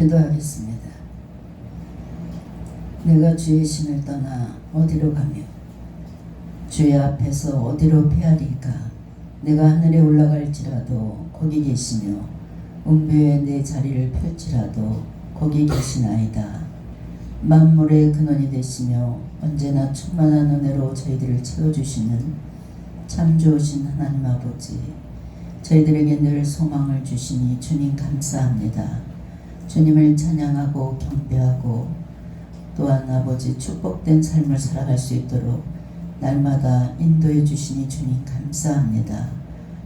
기도하겠습니다. 내가 주의 신을 떠나 어디로 가며 주의 앞에서 어디로 피하리까? 내가 하늘에 올라갈지라도 거기 계시며 음부에 내 자리를 펼지라도 거기 계시나이다. 만물의 근원이 되시며 언제나 충만한 은혜로 저희들을 채워주시는 참 좋으신 하나님 아버지, 저희들에게 늘 소망을 주시니 주님 감사합니다. 주님을 찬양하고 경배하고 또한 아버지 축복된 삶을 살아갈 수 있도록 날마다 인도해 주시니 주님 감사합니다.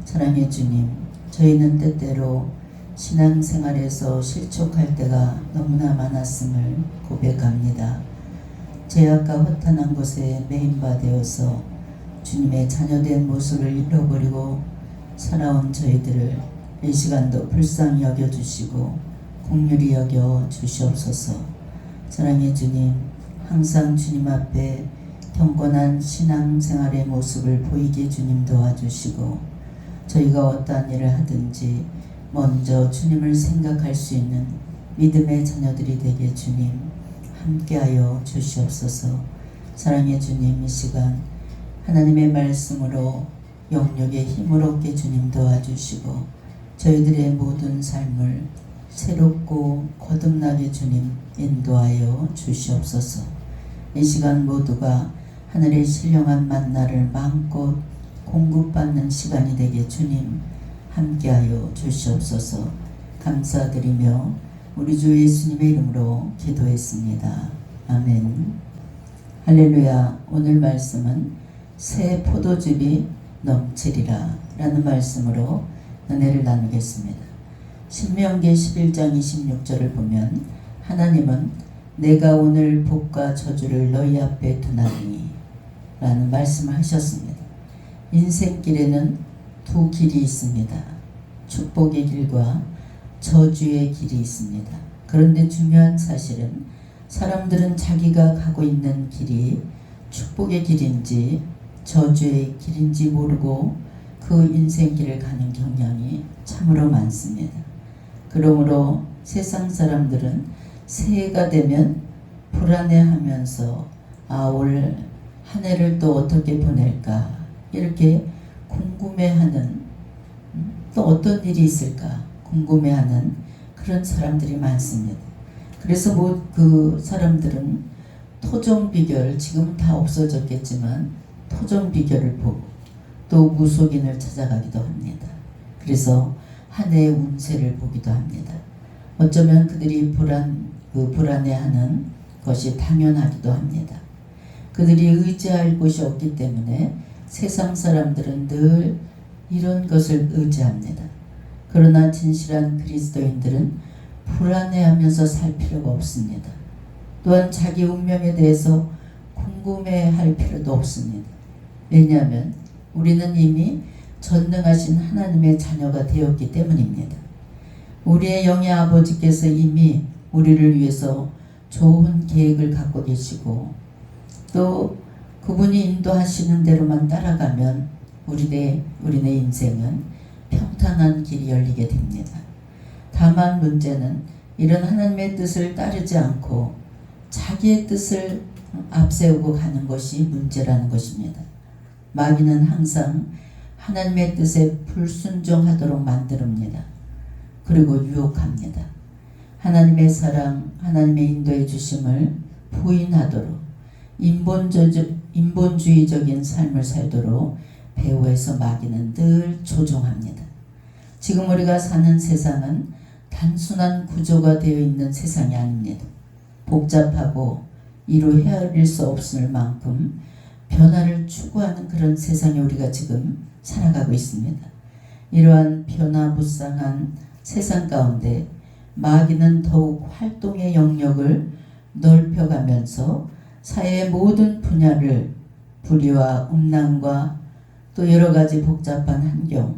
사랑의 주님, 저희는 때때로 신앙생활에서 실족할 때가 너무나 많았음을 고백합니다. 죄악과 허탄한 것에 매인바 되어서 주님의 자녀된 모습을 잃어버리고 살아온 저희들을 이 시간도 불쌍히 여겨주시고 긍휼히 여겨 주시옵소서. 사랑의 주님, 항상 주님 앞에 경건한 신앙생활의 모습을 보이게 주님 도와주시고 저희가 어떠한 일을 하든지 먼저 주님을 생각할 수 있는 믿음의 자녀들이 되게 주님 함께하여 주시옵소서. 사랑의 주님, 이 시간 하나님의 말씀으로 영역의 힘을 얻게 주님 도와주시고 저희들의 모든 삶을 새롭고 거듭나게 주님 인도하여 주시옵소서. 이 시간 모두가 하늘의 신령한 만나를 마음껏 공급받는 시간이 되게 주님 함께하여 주시옵소서. 감사드리며 우리 주 예수님의 이름으로 기도했습니다. 아멘. 할렐루야. 오늘 말씀은 새 포도즙이 넘치리라 라는 말씀으로 은혜를 나누겠습니다. 신명기 11장 26절을 보면 하나님은 내가 오늘 복과 저주를 너희 앞에 두나니 라는 말씀을 하셨습니다. 인생길에는 두 길이 있습니다. 축복의 길과 저주의 길이 있습니다. 그런데 중요한 사실은 사람들은 자기가 가고 있는 길이 축복의 길인지 저주의 길인지 모르고 그 인생길을 가는 경향이 참으로 많습니다. 그러므로 세상 사람들은 새해가 되면 불안해하면서 올 한 해를 또 어떻게 보낼까 이렇게 궁금해하는, 또 어떤 일이 있을까 궁금해하는 그런 사람들이 많습니다. 그래서 그 사람들은 토종 비결, 지금은 다 없어졌겠지만 토종 비결을 보고 또 무속인을 찾아가기도 합니다. 그래서 한 해의 운세를 보기도 합니다. 어쩌면 그들이 불안해하는 것이 당연하기도 합니다. 그들이 의지할 곳이 없기 때문에 세상 사람들은 늘 이런 것을 의지합니다. 그러나 진실한 그리스도인들은 불안해하면서 살 필요가 없습니다. 또한 자기 운명에 대해서 궁금해할 필요도 없습니다. 왜냐하면 우리는 이미 전능하신 하나님의 자녀가 되었기 때문입니다. 우리의 영의 아버지께서 이미 우리를 위해서 좋은 계획을 갖고 계시고 또 그분이 인도하시는 대로만 따라가면 우리네 인생은 평탄한 길이 열리게 됩니다. 다만 문제는 이런 하나님의 뜻을 따르지 않고 자기의 뜻을 앞세우고 가는 것이 문제라는 것입니다. 마귀는 항상 하나님의 뜻에 불순종하도록 만듭니다. 그리고 유혹합니다. 하나님의 사랑, 하나님의 인도해 주심을 부인하도록 인본주의적인 삶을 살도록 배후에서 마귀는 늘 조종합니다. 지금 우리가 사는 세상은 단순한 구조가 되어 있는 세상이 아닙니다. 복잡하고 이루 헤아릴 수 없을 만큼 변화를 추구하는 그런 세상에 우리가 지금 살아가고 있습니다. 이러한 변화무쌍한 세상 가운데 마귀는 더욱 활동의 영역을 넓혀가면서 사회의 모든 분야를 불의와 음란과 또 여러 가지 복잡한 환경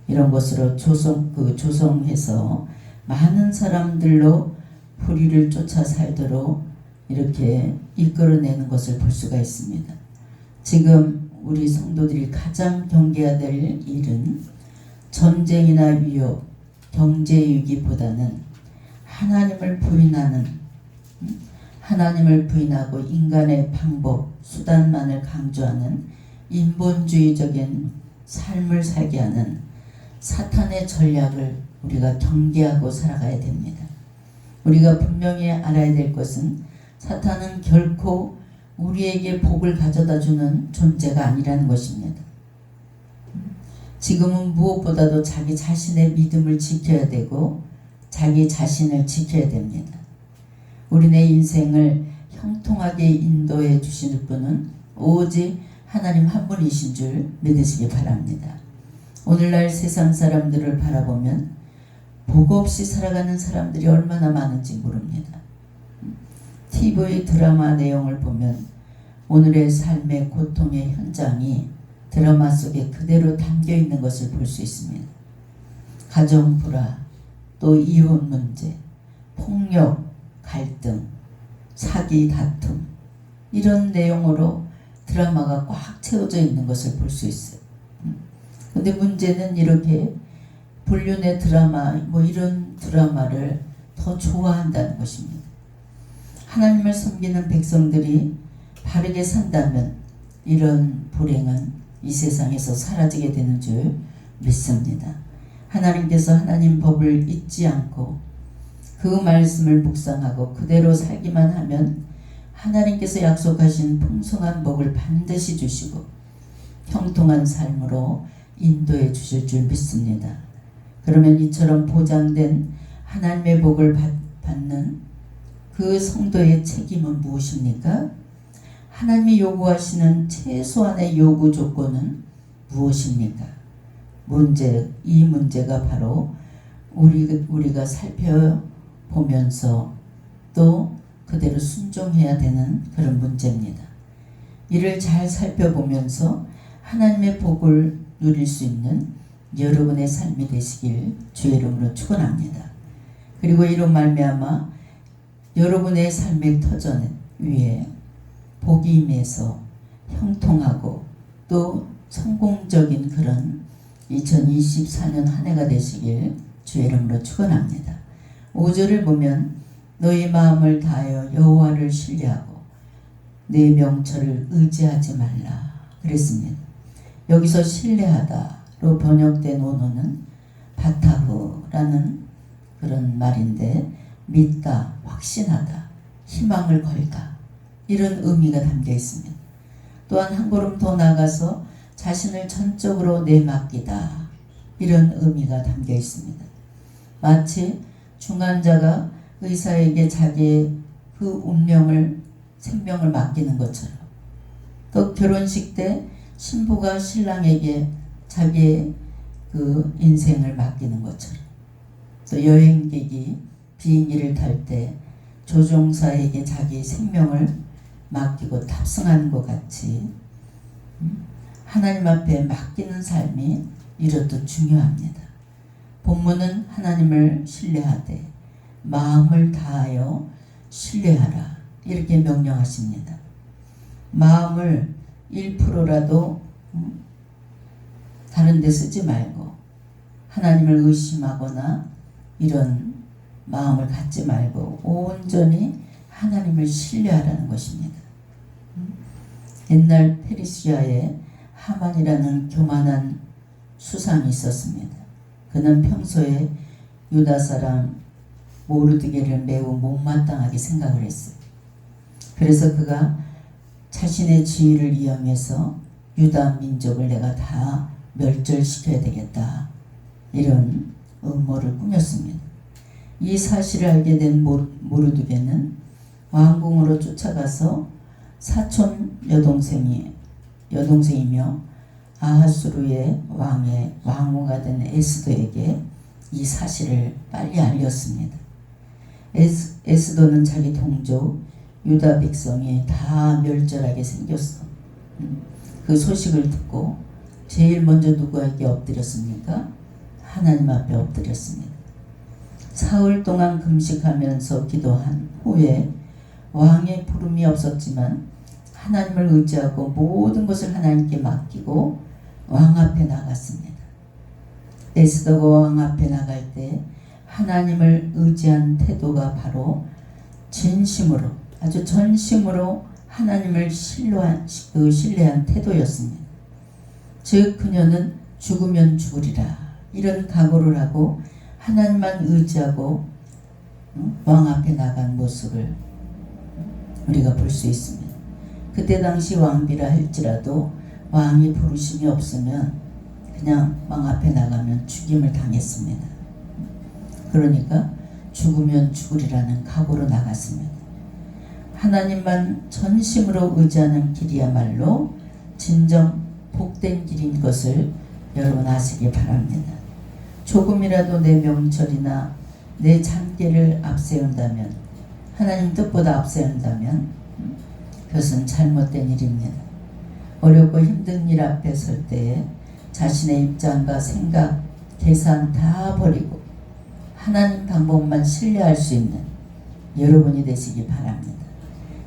이런 것으로 조성해서 많은 사람들로 불의를 쫓아 살도록 이렇게 이끌어내는 것을 볼 수가 있습니다. 지금 우리 성도들이 가장 경계해야 될 일은 전쟁이나 위협, 경제 위기보다는 하나님을 부인하는, 하나님을 부인하고 인간의 방법, 수단만을 강조하는 인본주의적인 삶을 살게 하는 사탄의 전략을 우리가 경계하고 살아가야 됩니다. 우리가 분명히 알아야 될 것은 사탄은 결코 우리에게 복을 가져다 주는 존재가 아니라는 것입니다. 지금은 무엇보다도 자기 자신의 믿음을 지켜야 되고 자기 자신을 지켜야 됩니다. 우리네 인생을 형통하게 인도해 주시는 분은 오직 하나님 한 분이신 줄 믿으시기 바랍니다. 오늘날 세상 사람들을 바라보면 복 없이 살아가는 사람들이 얼마나 많은지 모릅니다. TV 드라마 내용을 보면 오늘의 삶의 고통의 현장이 드라마 속에 그대로 담겨 있는 것을 볼 수 있습니다. 가정 불화, 또 이혼 문제, 폭력, 갈등, 사기, 다툼, 이런 내용으로 드라마가 꽉 채워져 있는 것을 볼 수 있어요. 근데 문제는 이렇게 불륜의 드라마, 이런 드라마를 더 좋아한다는 것입니다. 하나님을 섬기는 백성들이 바르게 산다면 이런 불행은 이 세상에서 사라지게 되는 줄 믿습니다. 하나님께서 하나님 법을 잊지 않고 그 말씀을 묵상하고 그대로 살기만 하면 하나님께서 약속하신 풍성한 복을 반드시 주시고 형통한 삶으로 인도해 주실 줄 믿습니다. 그러면 이처럼 보장된 하나님의 복을 받는 그 성도의 책임은 무엇입니까? 하나님이 요구하시는 최소한의 요구 조건은 무엇입니까? 이 문제가 바로 우리가 살펴보면서 또 그대로 순종해야 되는 그런 문제입니다. 이를 잘 살펴보면서 하나님의 복을 누릴 수 있는 여러분의 삶이 되시길 주의 이름으로 축원합니다. 그리고 이로 말미암아 여러분의 삶의 터전 위에 복이 임해서 형통하고 또 성공적인 그런 2024년 한 해가 되시길 주의 이름으로 축원합니다. 5절을 보면 너희 마음을 다하여 여호와를 신뢰하고 내 명철을 의지하지 말라 그랬습니다. 여기서 신뢰하다로 번역된 원어는 바타흐라는 그런 말인데 믿다, 확신하다, 희망을 걸다 이런 의미가 담겨 있습니다. 또한 한 걸음 더 나아가서 자신을 전적으로 내맡기다 이런 의미가 담겨 있습니다. 마치 중환자가 의사에게 자기의 그 운명을 생명을 맡기는 것처럼 또 결혼식 때 신부가 신랑에게 자기의 그 인생을 맡기는 것처럼 또 여행객이 비행기를 탈 때 조종사에게 자기 생명을 맡기고 탑승하는 것 같이 하나님 앞에 맡기는 삶이 이렇듯 중요합니다. 본문은 하나님을 신뢰하되 마음을 다하여 신뢰하라 이렇게 명령하십니다. 마음을 1%라도 다른 데 쓰지 말고 하나님을 의심하거나 이런 마음을 갖지 말고 온전히 하나님을 신뢰하라는 것입니다. 옛날 페르시아에 하만이라는 교만한 수상이 있었습니다. 그는 평소에 유다 사람 모르드게를 매우 못마땅하게 생각을 했어요. 그래서 그가 자신의 지위를 이용해서 유다 민족을 내가 다 멸절시켜야 되겠다 이런 음모를 꾸몄습니다. 이 사실을 알게 된 모르드게는 왕궁으로 쫓아가서 사촌 여동생이며 아하수르의 왕의 왕후가 된 에스더에게 이 사실을 빨리 알렸습니다. 에스더는 자기 동족 유다 백성이 다 멸절하게 생겼어. 그 소식을 듣고 제일 먼저 누구에게 엎드렸습니까? 하나님 앞에 엎드렸습니다. 사흘 동안 금식하면서 기도한 후에 왕의 부름이 없었지만 하나님을 의지하고 모든 것을 하나님께 맡기고 왕 앞에 나갔습니다. 에스더가 왕 앞에 나갈 때 하나님을 의지한 태도가 바로 진심으로, 아주 전심으로 하나님을 신뢰한 태도였습니다. 즉 그녀는 죽으면 죽으리라 이런 각오를 하고 하나님만 의지하고 왕 앞에 나간 모습을 우리가 볼 수 있습니다. 그때 당시 왕비라 할지라도 왕이 부르심이 없으면 그냥 왕 앞에 나가면 죽임을 당했습니다. 그러니까 죽으면 죽으리라는 각오로 나갔습니다. 하나님만 전심으로 의지하는 길이야말로 진정 복된 길인 것을 여러분 아시기 바랍니다. 조금이라도 내 명철이나 내 잔계를 앞세운다면, 하나님 뜻보다 앞세운다면 그것은 잘못된 일입니다. 어렵고 힘든 일 앞에 설 때에 자신의 입장과 생각, 계산 다 버리고 하나님 방법만 신뢰할 수 있는 여러분이 되시기 바랍니다.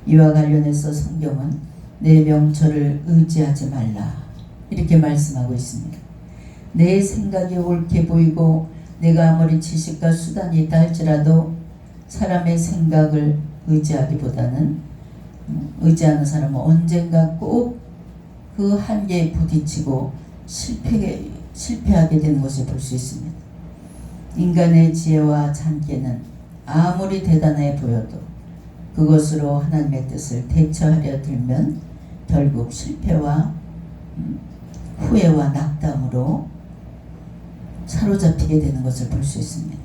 이와 관련해서 성경은 내 명철을 의지하지 말라 이렇게 말씀하고 있습니다. 내 생각이 옳게 보이고 내가 아무리 지식과 수단이 있다 할지라도 사람의 생각을 의지하기보다는 의지하는 사람은 언젠가 꼭 그 한계에 부딪히고 실패하게 되는 것을 볼 수 있습니다. 인간의 지혜와 잔계는 아무리 대단해 보여도 그것으로 하나님의 뜻을 대처하려 들면 결국 실패와 후회와 낙담으로 사로잡히게 되는 것을 볼 수 있습니다.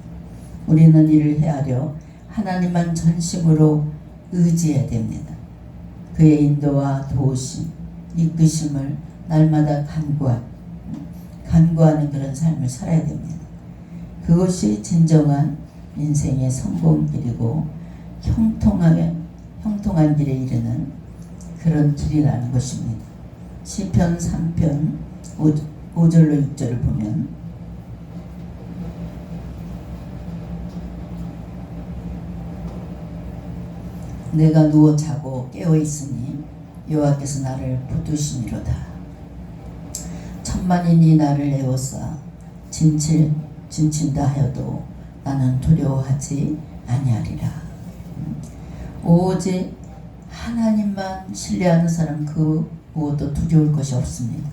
우리는 이를 헤아려 하나님만 전심으로 의지해야 됩니다. 그의 인도와 도우심, 이끄심을 날마다 간구하는 그런 삶을 살아야 됩니다. 그것이 진정한 인생의 성공길이고 형통한 길에 이르는 그런 길이라는 것입니다. 시편 3편 5절로 6절을 보면 내가 누워 자고 깨어 있으니 여호와께서 나를 붙드시니로다. 천만인이 나를 에워싸 진친다 하여도 나는 두려워하지 아니하리라. 오직 하나님만 신뢰하는 사람 그 무엇도 두려울 것이 없습니다.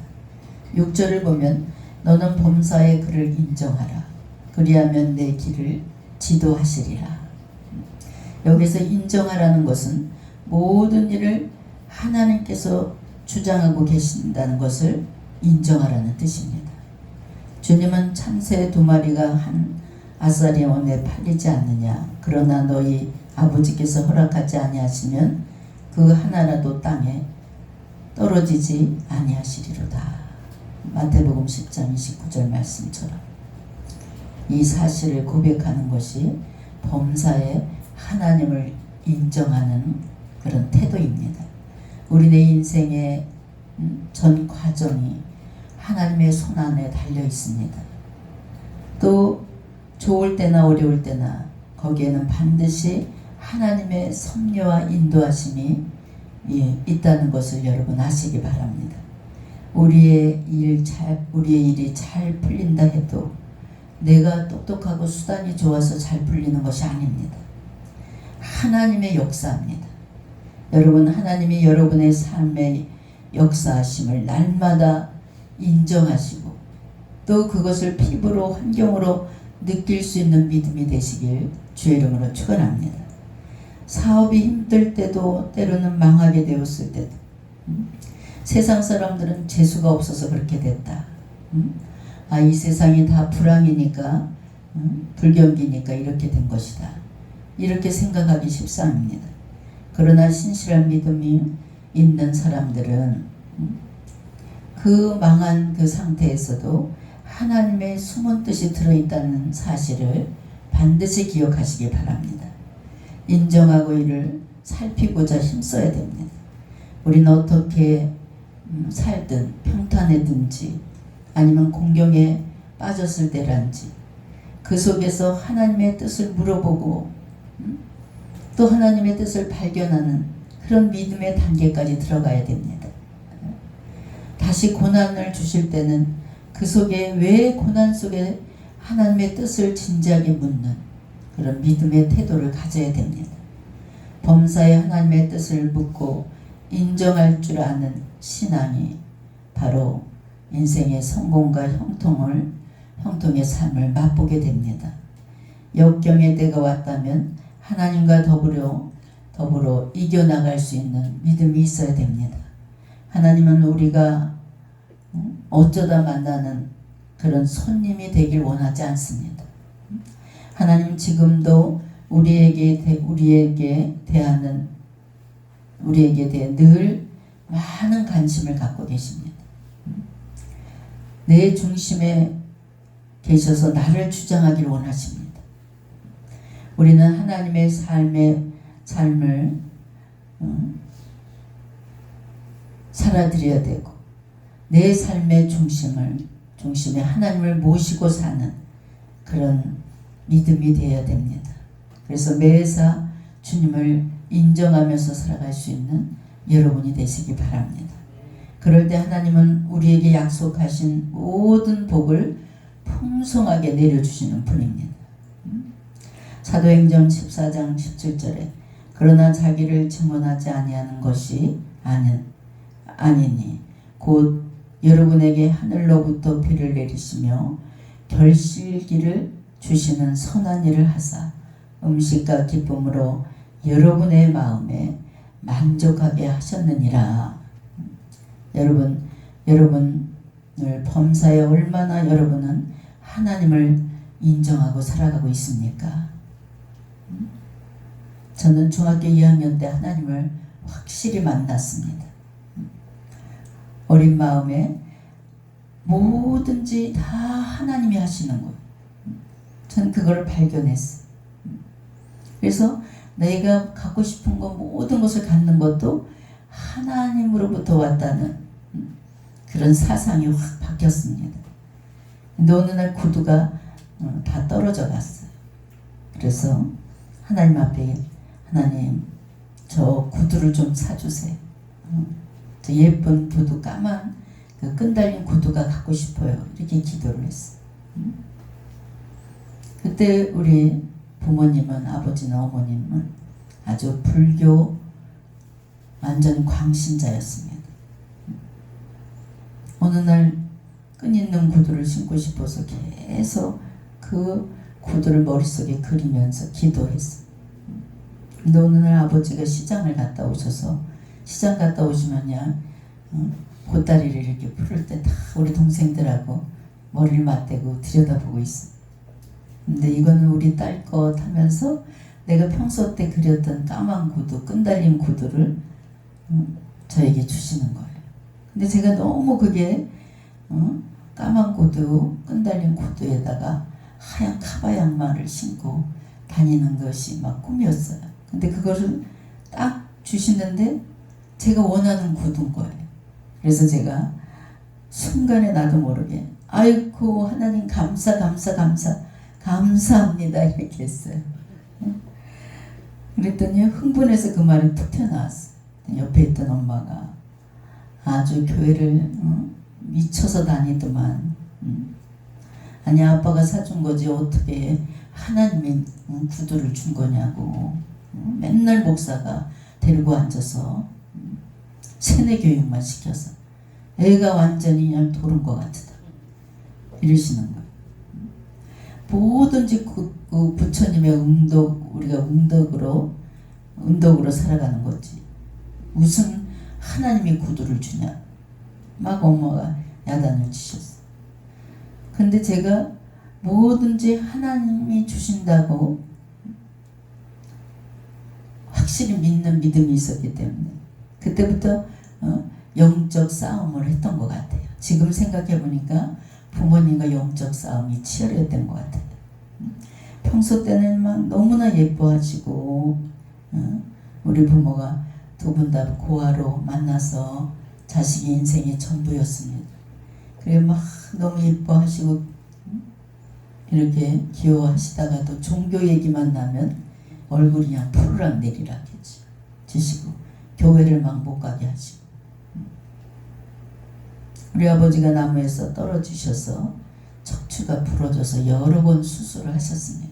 6절을 보면 너는 범사의 그를 인정하라. 그리하면 내 길을 지도하시리라. 여기서 인정하라는 것은 모든 일을 하나님께서 주장하고 계신다는 것을 인정하라는 뜻입니다. 주님은 참새 2마리가 한 아사리온에 팔리지 않느냐. 그러나 너희 아버지께서 허락하지 아니하시면 그 하나라도 땅에 떨어지지 아니하시리로다. 마태복음 10장 29절 말씀처럼 이 사실을 고백하는 것이 범사에 하나님을 인정하는 그런 태도입니다. 우리의 인생의 전 과정이 하나님의 손 안에 달려 있습니다. 또 좋을 때나 어려울 때나 거기에는 반드시 하나님의 섭리와 인도하심이 있다는 것을 여러분 아시기 바랍니다. 우리의 일이 잘 풀린다 해도 내가 똑똑하고 수단이 좋아서 잘 풀리는 것이 아닙니다. 하나님의 역사입니다. 여러분, 하나님이 여러분의 삶의 역사하심을 날마다 인정하시고 또 그것을 피부로 환경으로 느낄 수 있는 믿음이 되시길 주의 이름으로 축원합니다. 사업이 힘들 때도 때로는 망하게 되었을 때도 세상 사람들은 재수가 없어서 그렇게 됐다. 이 세상이 다 불황이니까 불경기니까 이렇게 된 것이다. 이렇게 생각하기 십상입니다. 그러나 신실한 믿음이 있는 사람들은 그 망한 그 상태에서도 하나님의 숨은 뜻이 들어있다는 사실을 반드시 기억하시기 바랍니다. 인정하고 이를 살피고자 힘써야 됩니다. 우리는 어떻게 살든 평탄해든지 아니면 공경에 빠졌을 때란지 그 속에서 하나님의 뜻을 물어보고 또 하나님의 뜻을 발견하는 그런 믿음의 단계까지 들어가야 됩니다. 다시 고난을 주실 때는 그 속에 왜 고난 속에 하나님의 뜻을 진지하게 묻는 그런 믿음의 태도를 가져야 됩니다. 범사에 하나님의 뜻을 묻고 인정할 줄 아는 신앙이 바로 인생의 성공과 형통의 삶을 맛보게 됩니다. 역경의 때가 왔다면 하나님과 더불어 이겨나갈 수 있는 믿음이 있어야 됩니다. 하나님은 우리가 어쩌다 만나는 그런 손님이 되길 원하지 않습니다. 하나님 지금도 우리에게 대해 늘 많은 관심을 갖고 계십니다. 내 중심에 계셔서 나를 주장하길 원하십니다. 우리는 하나님의 삶을 살아드려야 되고 내 삶의 중심에 하나님을 모시고 사는 그런 믿음이 되어야 됩니다. 그래서 매사 주님을 인정하면서 살아갈 수 있는 여러분이 되시기 바랍니다. 그럴 때 하나님은 우리에게 약속하신 모든 복을 풍성하게 내려주시는 분입니다. 사도행전 14장 17절에 그러나 자기를 증언하지 아니하는 것이 아니니 곧 여러분에게 하늘로부터 비를 내리시며 결실기를 주시는 선한 일을 하사 음식과 기쁨으로 여러분의 마음에 만족하게 하셨느니라. 여러분을 범사에 얼마나 여러분은 하나님을 인정하고 살아가고 있습니까? 저는 중학교 2학년 때 하나님을 확실히 만났습니다. 어린 마음에 뭐든지 다 하나님이 하시는 것. 저는 그걸 발견했어요. 그래서 내가 갖고 싶은 것 모든 것을 갖는 것도 하나님으로부터 왔다는 그런 사상이 확 바뀌었습니다. 근데 어느 날 구두가 다 떨어져 갔어요. 그래서 하나님 앞에 하나님 저 구두를 좀 사주세요. 저 예쁜 구두 까만 그 끈달린 구두가 갖고 싶어요. 이렇게 기도를 했어요. 그때 우리 부모님은 아버지나 어머님은 아주 불교 완전 광신자였습니다. 어느 날 끈 있는 구두를 신고 싶어서 계속 그 구두를 머릿속에 그리면서 기도했어요. 근데 어느 날 아버지가 시장을 갔다 오셔서 시장 갔다 오시면요 보따리를 이렇게 풀을 때 다 우리 동생들하고 머리를 맞대고 들여다보고 있어요. 근데 이거는 우리 딸 것 하면서 내가 평소 때 그렸던 까만 구두, 끈달린 구두를 저에게 주시는 거예요. 근데 제가 너무 그게 까만 구두, 끈달린 구두에다가 하얀 카바 양말을 신고 다니는 것이 막 꿈이었어요. 근데 그거를 딱 주시는데 제가 원하는 구두인 거예요. 그래서 제가 순간에 나도 모르게 아이고 하나님 감사합니다 이렇게 했어요. 그랬더니 흥분해서 그 말이 툭 튀어나왔어요. 옆에 있던 엄마가 아주 교회를 미쳐서 다니더만 아니 아빠가 사준 거지 어떻게 하나님이 구두를 준 거냐고 맨날 목사가 데리고 앉아서 세뇌 교육만 시켜서 애가 완전히 그냥 도른 것 같다 이러시는 거예요. 뭐든지 그 부처님의 우리가 은덕으로 살아가는 거지 무슨 하나님이 구두를 주냐 막 엄마가 야단을 치셨어. 근데 제가 뭐든지 하나님이 주신다고 확실히 믿는 믿음이 있었기 때문에 그때부터 영적 싸움을 했던 것 같아요. 지금 생각해 보니까 부모님과 영적 싸움이 치열했던 것 같아요. 평소 때는 막 너무나 예뻐하시고 우리 부모가 두 분 다 고아로 만나서 자식이 인생의 전부였습니다. 그래 막 너무 예뻐하시고 이렇게 귀여워하시다가도 종교 얘기만 나면 얼굴이 그냥 푸르락 내리락 해주시고 교회를 막 못 가게 하시고 우리 아버지가 나무에서 떨어지셔서 척추 척추가 부러져서 여러 번 수술을 하셨습니다.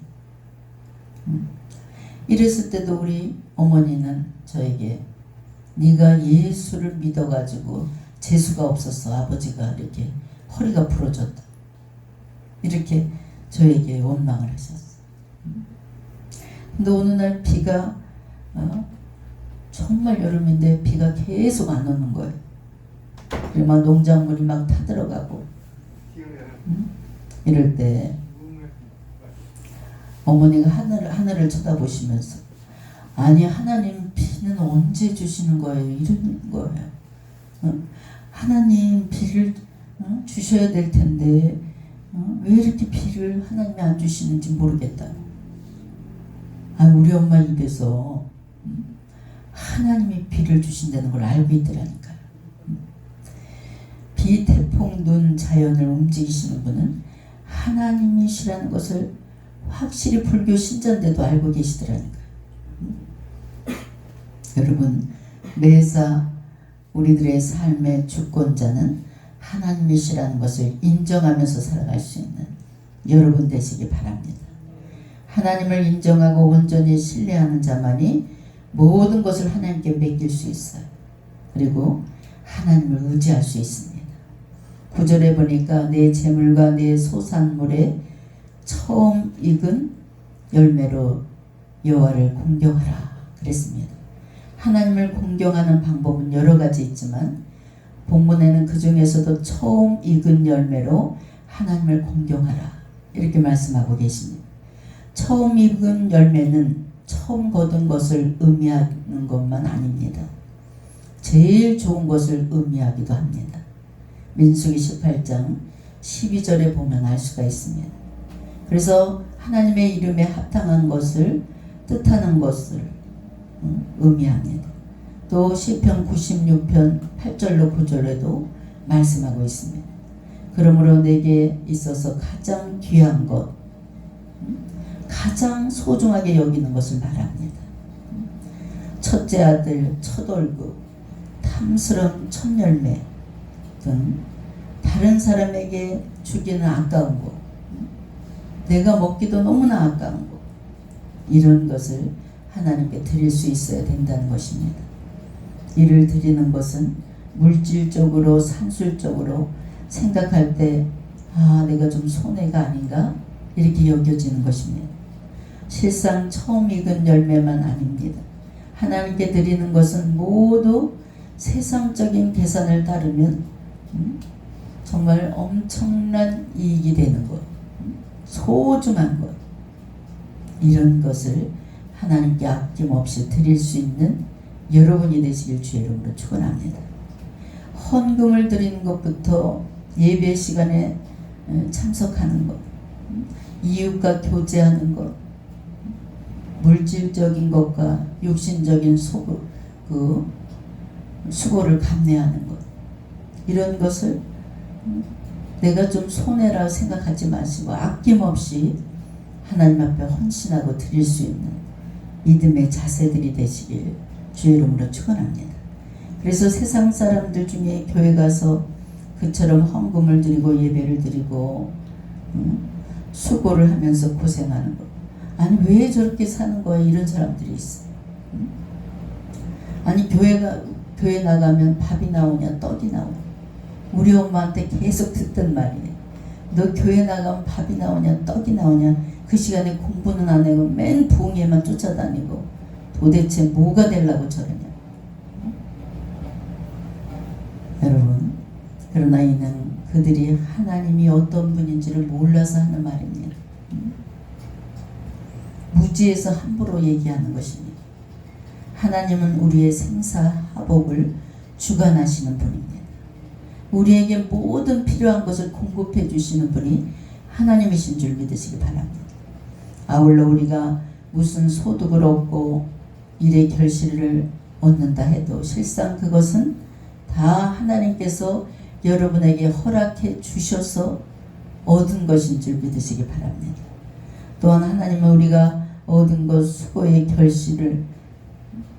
이랬을 때도 우리 어머니는 저에게 네가 예수를 믿어가지고 재수가 없었어. 아버지가 이렇게 허리가 부러졌다. 이렇게 저에게 원망을 하셨어요. 근데 어느 날 비가 정말 여름인데 비가 계속 안 오는 거예요. 그리고 막 농작물이 막 타들어가고 이럴 때 어머니가 하늘을 쳐다보시면서 아니 하나님 비는 언제 주시는 거예요? 이러는 거예요. 하나님 비를 주셔야 될 텐데 왜 이렇게 비를 하나님이 안 주시는지 모르겠다. 우리 엄마 입에서 하나님이 비를 주신다는 걸 알고 있더라니까요. 비, 태풍, 눈, 자연을 움직이시는 분은 하나님이시라는 것을 확실히 불교 신자인데도 알고 계시더라니까요. 여러분, 매사 우리들의 삶의 주권자는 하나님이시라는 것을 인정하면서 살아갈 수 있는 여러분 되시기 바랍니다. 하나님을 인정하고 온전히 신뢰하는 자만이 모든 것을 하나님께 맡길 수 있어요. 그리고 하나님을 의지할 수 있습니다. 9절에 보니까 내 재물과 내 소산물에 처음 익은 열매로 여호와를 공경하라 그랬습니다. 하나님을 공경하는 방법은 여러 가지 있지만 본문에는 그 중에서도 처음 익은 열매로 하나님을 공경하라 이렇게 말씀하고 계십니다. 처음 익은 열매는 처음 거둔 것을 의미하는 것만 아닙니다. 제일 좋은 것을 의미하기도 합니다. 민수기 18장 12절에 보면 알 수가 있습니다. 그래서 하나님의 이름에 합당한 것을 뜻하는 것을 의미합니다. 또 시편 96편 8절로 9절에도 말씀하고 있습니다. 그러므로 내게 있어서 가장 귀한 것, 가장 소중하게 여기는 것을 말합니다. 첫째 아들, 첫 월급, 탐스러운 첫 열매 등 다른 사람에게 주기는 아까운 것, 내가 먹기도 너무나 아까운 것, 이런 것을 하나님께 드릴 수 있어야 된다는 것입니다. 이를 드리는 것은 물질적으로 산술적으로 생각할 때 내가 좀 손해가 아닌가 이렇게 여겨지는 것입니다. 실상 처음 익은 열매만 아닙니다. 하나님께 드리는 것은 모두 세상적인 계산을 따르면 정말 엄청난 이익이 되는 것, 소중한 것, 이런 것을 하나님께 아낌없이 드릴 수 있는 여러분이 되시길 주의 이름으로 축원합니다. 헌금을 드리는 것부터 예배 시간에 참석하는 것, 이웃과 교제하는 것, 물질적인 것과 육신적인 수고를 감내하는 것, 이런 것을 내가 좀 손해라 생각하지 마시고 아낌없이 하나님 앞에 헌신하고 드릴 수 있는 믿음의 자세들이 되시길 주의 이름으로 축원합니다. 그래서 세상 사람들 중에 교회 가서 그처럼 헌금을 드리고 예배를 드리고 수고를 하면서 고생하는 것, 아니 왜 저렇게 사는 거야 이런 사람들이 있어. 아니 교회 나가면 밥이 나오냐 떡이 나오냐. 우리 엄마한테 계속 듣던 말이에요. 너 교회 나가면 밥이 나오냐 떡이 나오냐. 그 시간에 공부는 안 하고 맨 부흥회만 쫓아다니고 도대체 뭐가 되려고 저러냐. 여러분, 그러나 이는 그들이 하나님이 어떤 분인지를 몰라서 하는 말입니다. 무지에서 함부로 얘기하는 것입니다. 하나님은 우리의 생사화복을 주관하시는 분입니다. 우리에게 모든 필요한 것을 공급해 주시는 분이 하나님이신 줄 믿으시기 바랍니다. 아울러 우리가 무슨 소득을 얻고 일의 결실을 얻는다 해도 실상 그것은 다 하나님께서 여러분에게 허락해 주셔서 얻은 것인 줄 믿으시기 바랍니다. 또한 하나님은 우리가 얻은 것 수고의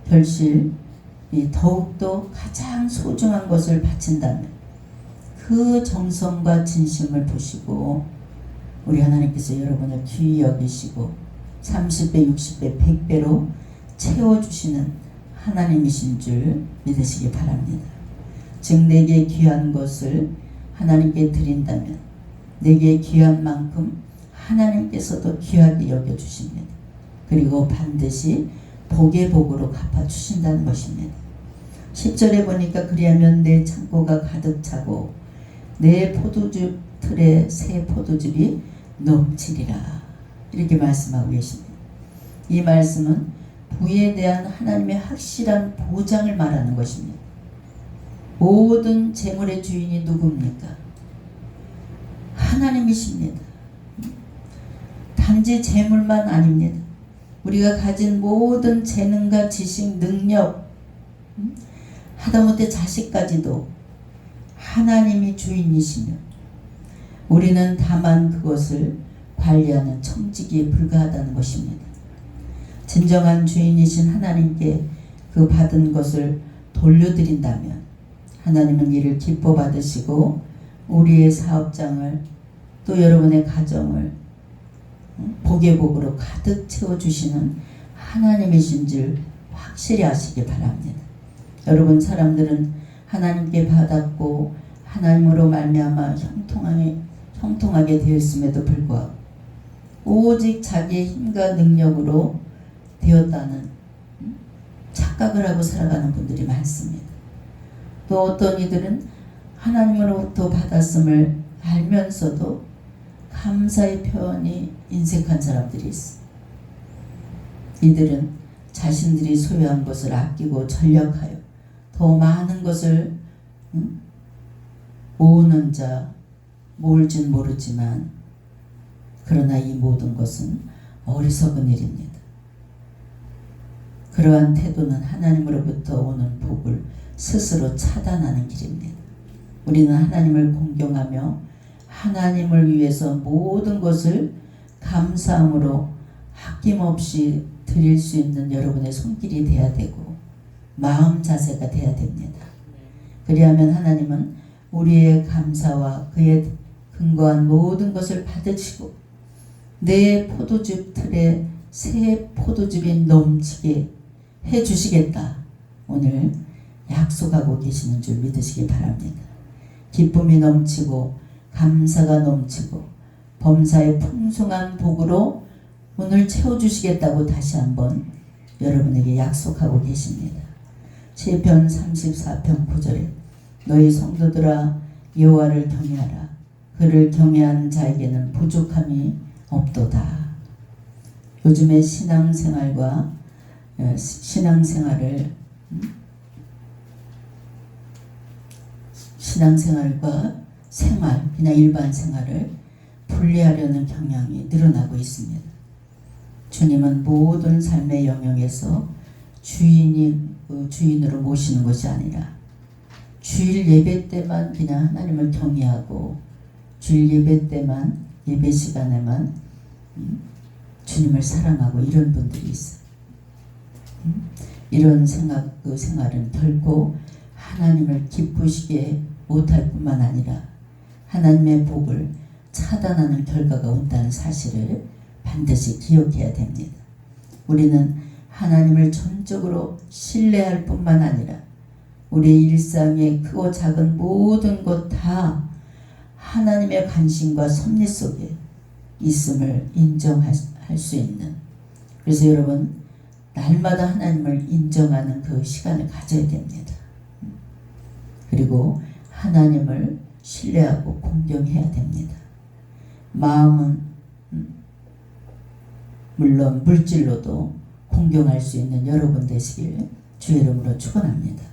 결실이 더욱더 가장 소중한 것을 바친다면 그 정성과 진심을 보시고 우리 하나님께서 여러분을 귀히 여기시고 30배, 60배, 100배로 채워주시는 하나님이신 줄 믿으시기 바랍니다. 즉 내게 귀한 것을 하나님께 드린다면 내게 귀한 만큼 하나님께서도 귀하게 여겨주십니다. 그리고 반드시 복의 복으로 갚아주신다는 것입니다. 10절에 보니까 그리하면 내 창고가 가득 차고 내 포도주 틀에 새 포도즙이 넘치리라 이렇게 말씀하고 계십니다. 이 말씀은 부에 대한 하나님의 확실한 보장을 말하는 것입니다. 모든 재물의 주인이 누굽니까? 하나님이십니다. 단지 재물만 아닙니다. 우리가 가진 모든 재능과 지식, 능력, 하다못해 자식까지도 하나님이 주인이시며 우리는 다만 그것을 관리하는 청지기에 불과하다는 것입니다. 진정한 주인이신 하나님께 그 받은 것을 돌려드린다면 하나님은 이를 기뻐 받으시고 우리의 사업장을 또 여러분의 가정을 복의 복으로 가득 채워주시는 하나님이신 줄 확실히 아시기 바랍니다. 여러분 사람들은 하나님께 받았고 하나님으로 말미암아 형통하게 되었음에도 불구하고 오직 자기의 힘과 능력으로 되었다는 착각을 하고 살아가는 분들이 많습니다. 또 어떤 이들은 하나님으로부터 받았음을 알면서도 감사의 표현이 인색한 사람들이 있어. 이들은 자신들이 소유한 것을 아끼고 전력하여 더 많은 것을 모으는 자, 모을진 모르지만 그러나 이 모든 것은 어리석은 일입니다. 그러한 태도는 하나님으로부터 오는 복을 스스로 차단하는 길입니다. 우리는 하나님을 공경하며 하나님을 위해서 모든 것을 감사함으로 아낌없이 드릴 수 있는 여러분의 손길이 돼야 되고 마음 자세가 돼야 됩니다. 그리하면 하나님은 우리의 감사와 그의 근거한 모든 것을 받으시고 내 포도즙 틀에 새 포도즙이 넘치게 해주시겠다. 오늘 약속하고 계시는 줄 믿으시기 바랍니다. 기쁨이 넘치고 감사가 넘치고 범사의 풍성한 복으로 오늘 채워주시겠다고 다시 한번 여러분에게 약속하고 계십니다. 시편 34편 9절에 너희 성도들아 여호와를 경외하라. 그를 경외하는 자에게는 부족함이 없도다. 요즘의 신앙생활과 생활, 그냥 일반 생활을 분리하려는 경향이 늘어나고 있습니다. 주님은 모든 삶의 영역에서 주인으로 모시는 것이 아니라 주일 예배 때만 그냥 하나님을 경외하고 주일 예배 때만 예배 시간에만 주님을 사랑하고 이런 분들이 있어요. 이런 생활은 결코 하나님을 기쁘시게 못할 뿐만 아니라 하나님의 복을 차단하는 결과가 온다는 사실을 반드시 기억해야 됩니다. 우리는 하나님을 전적으로 신뢰할 뿐만 아니라 우리의 일상의 크고 작은 모든 것 다 하나님의 관심과 섭리 속에 있음을 인정할 수 있는, 그래서 여러분 날마다 하나님을 인정하는 그 시간을 가져야 됩니다. 그리고 하나님을 신뢰하고 공경해야 됩니다. 마음은 물론 물질로도 공경할 수 있는 여러분 되시길 주의 이름으로 축원합니다.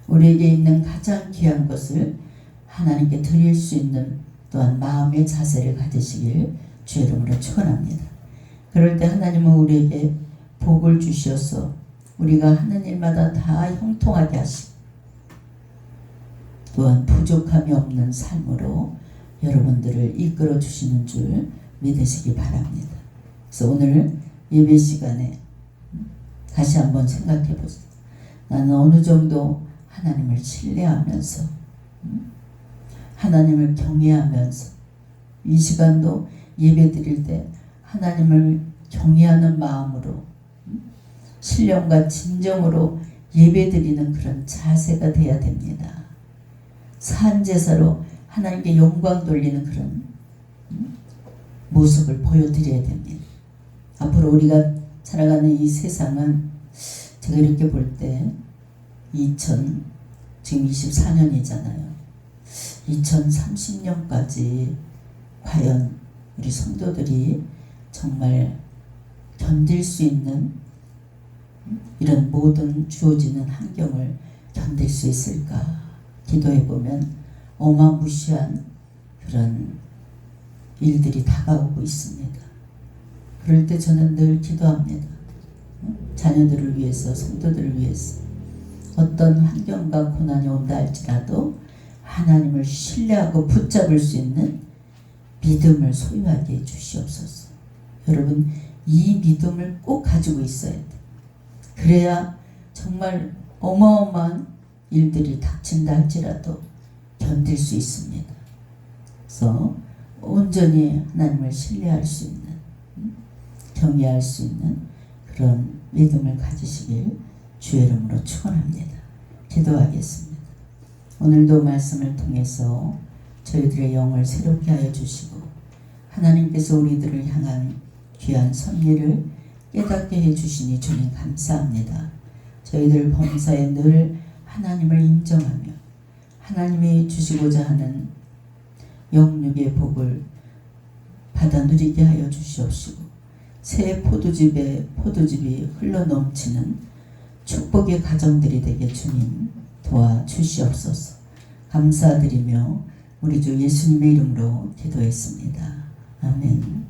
우리에게 있는 가장 귀한 것을 하나님께 드릴 수 있는 또한 마음의 자세를 가지시길 주의 이름으로 축원합니다. 그럴 때 하나님은 우리에게 복을 주셔서 우리가 하는 일마다 다 형통하게 하시고 또한 부족함이 없는 삶으로 여러분들을 이끌어 주시는 줄 믿으시기 바랍니다. 그래서 오늘 예배 시간에 다시 한번 생각해 보세요. 나는 어느 정도 하나님을 신뢰하면서 하나님을 경외하면서 이 시간도 예배 드릴 때 하나님을 경외하는 마음으로 신령과 진정으로 예배 드리는 그런 자세가 돼야 됩니다. 산제사로 하나님께 영광 돌리는 그런 모습을 보여드려야 됩니다. 앞으로 우리가 살아가는 이 세상은 제가 이렇게 볼 때 지금 24년이잖아요. 2030년까지 과연 우리 성도들이 정말 견딜 수 있는 이런 모든 주어지는 환경을 견딜 수 있을까 기도해보면 어마무시한 그런 일들이 다가오고 있습니다. 그럴 때 저는 늘 기도합니다. 자녀들을 위해서, 성도들을 위해서 어떤 환경과 고난이 온다 할지라도 하나님을 신뢰하고 붙잡을 수 있는 믿음을 소유하게 해 주시옵소서. 여러분, 이 믿음을 꼭 가지고 있어야 돼. 그래야 정말 어마어마한 일들이 닥친다 할지라도 견딜 수 있습니다. 그래서 온전히 하나님을 신뢰할 수 있는, 경외할 수 있는 그런 믿음을 가지시길 주의 이름으로 축원합니다. 기도하겠습니다. 오늘도 말씀을 통해서 저희들의 영을 새롭게 하여 주시고 하나님께서 우리들을 향한 귀한 섭리를 깨닫게 해주시니 주님 감사합니다. 저희들 범사에 늘 하나님을 인정하며 하나님이 주시고자 하는 영육의 복을 받아 누리게 하여 주시옵시고 새 포도즙이 흘러넘치는 축복의 가정들이 되게 주님 도와주시옵소서. 감사드리며 우리 주 예수님의 이름으로 기도했습니다. 아멘.